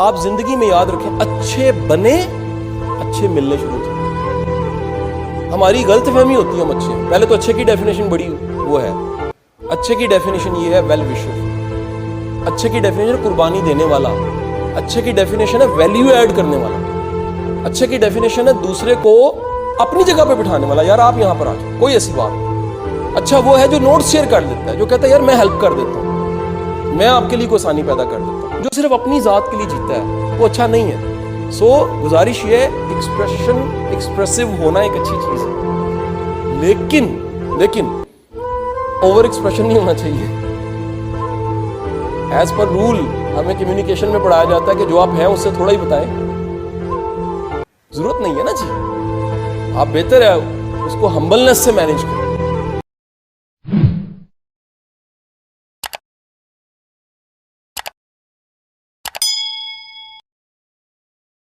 آپ زندگی میں یاد رکھیں اچھے بنے اچھے ملنے شروع تھے. ہماری غلط فہمی ہوتی ہے ہم اچھے ہیں. پہلے تو اچھے کی ڈیفینیشن بڑی وہ ہے. اچھے کی ڈیفینیشن یہ ہے ویل وشر. اچھے کی ڈیفینیشن قربانی دینے والا. اچھے کی ڈیفینیشن ہے ویلیو ایڈ کرنے والا. اچھے کی ڈیفینیشن ہے دوسرے کو اپنی جگہ پہ بٹھانے والا. یار آپ یہاں پر آ جاؤ, کوئی ایسی بات نہیں. اچھا وہ ہے جو نوٹس شیئر کر دیتا ہے, جو کہتا ہے یار میں ہیلپ کر دیتا ہوں, میں آپ کے لیے کوئی آسانی پیدا کر دیتا ہوں. جو صرف اپنی ذات کے لیے جیتا ہے وہ اچھا نہیں ہے. سو گزارش یہ ہے ایکسپریسو ہونا ایک اچھی چیز ہے, لیکن اوور ایکسپریشن نہیں ہونا چاہیے. ایز پر رول ہمیں کمیونیکیشن میں پڑھایا جاتا ہے کہ جو آپ ہیں اس سے تھوڑا ہی بتائیں. ضرورت نہیں ہے نا جی, آپ بہتر ہے اس کو ہمبلنس سے مینیج کریں.